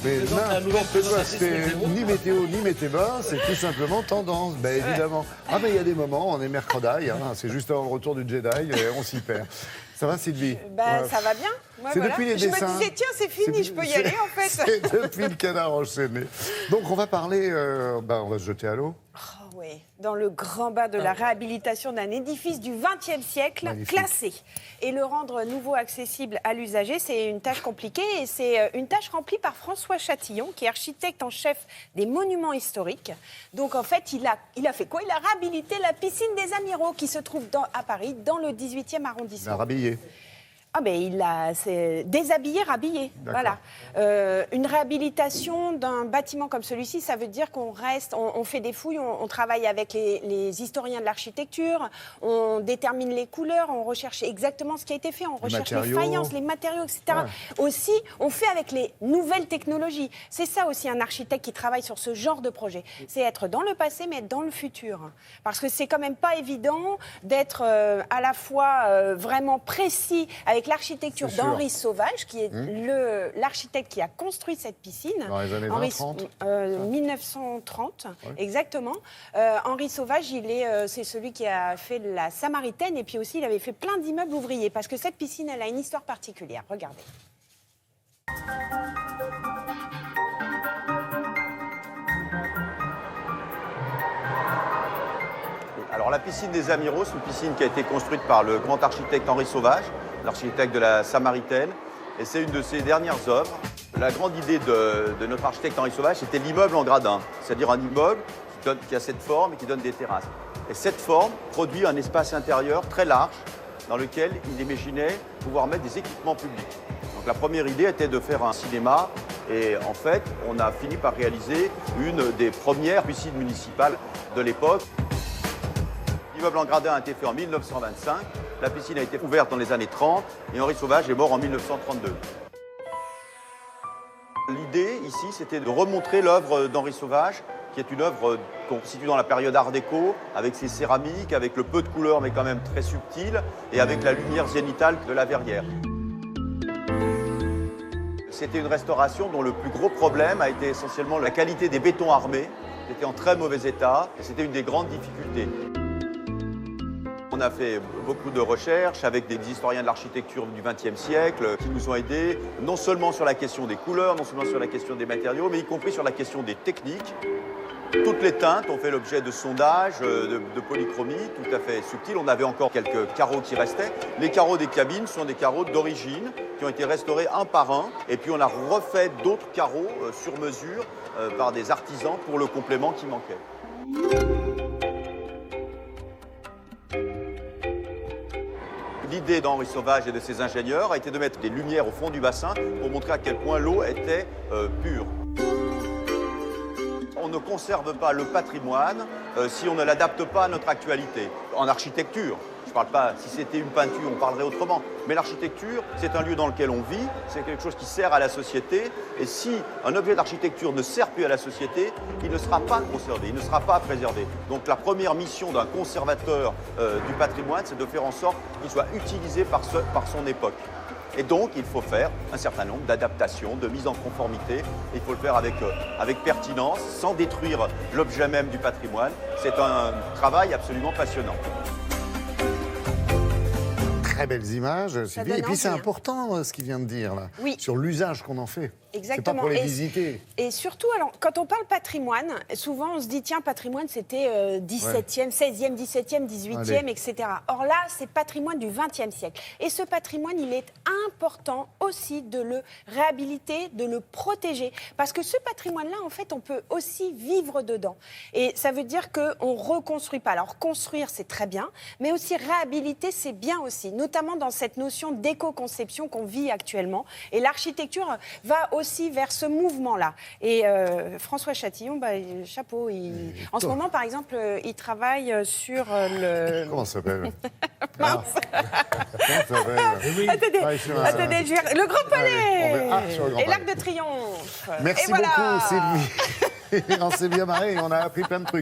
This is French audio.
Mais Présente la nouvelle n'importe quoi, présentation c'est du ni météo ni météba, c'est tout simplement tendance, ben évidemment. Ah mais il y a des moments, on est mercredi, hein, c'est juste avant le retour du Jedi, et on s'y perd. Ça va Sylvie? Bah, Ouais. ça va bien. Moi, C'est voilà. depuis les Je dessins. me disais, tiens, c'est fini, je peux y aller en fait. C'est depuis le canard enchaîné. Donc on va parler, on va se jeter à l'eau. Oh, oui, dans le grand bas de la réhabilitation d'un édifice du XXe siècle, Magnifique. classé. Et le rendre nouveau accessible à l'usager, c'est une tâche compliquée et c'est une tâche remplie par François Chatillon, qui est architecte en chef des monuments historiques. Donc en fait, il a fait quoi? Il a réhabilité la piscine des Amiraux, qui se trouve à Paris, dans le 18e On a arrondissement. rhabillé. Ah ben c'est déshabillé, rhabillé, voilà. Une réhabilitation d'un bâtiment comme celui-ci, ça veut dire qu'on reste, on fait des fouilles, on travaille avec les historiens de l'architecture, on détermine les couleurs, on recherche exactement ce qui a été fait, on recherche les matériaux. faïences, les matériaux, etc. Ouais. Aussi, on fait avec les nouvelles technologies. C'est ça aussi un architecte qui travaille sur ce genre de projet. C'est être dans le passé, mais être dans le futur. Parce que c'est quand même pas évident d'être à la fois vraiment précis avec l'architecture C'est sûr. d'Henri Sauvage, qui est l'architecte qui a construit cette piscine. Dans les années 20-30. 1930, exactement. Henri Sauvage, c'est celui qui a fait la Samaritaine et puis aussi il avait fait plein d'immeubles ouvriers parce que cette piscine, elle a une histoire particulière. Regardez. Alors la piscine des Amiraux, c'est une piscine qui a été construite par le grand architecte Henri Sauvage, l'architecte de la Samaritaine, et c'est une de ses dernières œuvres. La grande idée de notre architecte Henri Sauvage, c'était l'immeuble en gradin, c'est-à-dire un immeuble qui a cette forme et qui donne des terrasses. Et cette forme produit un espace intérieur très large dans lequel il imaginait pouvoir mettre des équipements publics. Donc la première idée était de faire un cinéma et en fait, on a fini par réaliser une des premières piscines municipales de l'époque. L'immeuble en gradin a été fait en 1925, la piscine a été ouverte dans les années 30 et Henri Sauvage est mort en 1932. L'idée ici, c'était de remontrer l'œuvre d'Henri Sauvage, qui est une œuvre qu'on situe dans la période Art déco, avec ses céramiques, avec le peu de couleurs mais quand même très subtil, et avec la lumière zénitale de la verrière. C'était une restauration dont le plus gros problème a été essentiellement la qualité des bétons armés, qui étaient en très mauvais état, et c'était une des grandes difficultés. On a fait beaucoup de recherches avec des historiens de l'architecture du XXe siècle qui nous ont aidés non seulement sur la question des couleurs, non seulement sur la question des matériaux, mais y compris sur la question des techniques. Toutes les teintes ont fait l'objet de sondages, de polychromie tout à fait subtils. On avait encore quelques carreaux qui restaient. Les carreaux des cabines sont des carreaux d'origine qui ont été restaurés un par un. Et puis on a refait d'autres carreaux sur mesure par des artisans pour le complément qui manquait. L'idée d'Henri Sauvage et de ses ingénieurs a été de mettre des lumières au fond du bassin pour montrer à quel point l'eau était pure. On ne conserve pas le patrimoine si on ne l'adapte pas à notre actualité. En architecture, je ne parle pas, si c'était une peinture, on parlerait autrement. Mais l'architecture, c'est un lieu dans lequel on vit, c'est quelque chose qui sert à la société. Et si un objet d'architecture ne sert plus à la société, il ne sera pas conservé, il ne sera pas préservé. Donc la première mission d'un conservateur du patrimoine, c'est de faire en sorte qu'il soit utilisé par son époque. Et donc, il faut faire un certain nombre d'adaptations, de mise en conformité. Il faut le faire avec pertinence, sans détruire l'objet même du patrimoine. C'est un travail absolument passionnant. Très belles images, Sylvie. Et puis c'est envie, hein. important ce qu'il vient de dire là, Oui. sur l'usage qu'on en fait. Exactement. C'est pas pour les visiter. Et surtout, alors, quand on parle patrimoine, souvent on se dit, tiens, patrimoine, c'était 17e, 16e, 17e, 18e, Allez. etc. Or là, c'est patrimoine du 20e siècle. Et ce patrimoine, il est important aussi de le réhabiliter, de le protéger. Parce que ce patrimoine-là, en fait, on peut aussi vivre dedans. Et ça veut dire qu'on ne reconstruit pas. Alors, construire, c'est très bien, mais aussi réhabiliter, c'est bien aussi, notamment dans cette notion d'éco-conception qu'on vit actuellement. Et l'architecture va aussi vers ce mouvement-là. Et François Chatillon, chapeau. En ce moment, par exemple, il travaille sur le... Comment ça s'appelle? Mince. Comment ça s'appelle? Oui. Attendez, le Grand Palais sur le Grand et Palais. l'Arc de Triomphe. Merci Et voilà. beaucoup, Sylvie. On s'est bien marré et on a appris plein de trucs.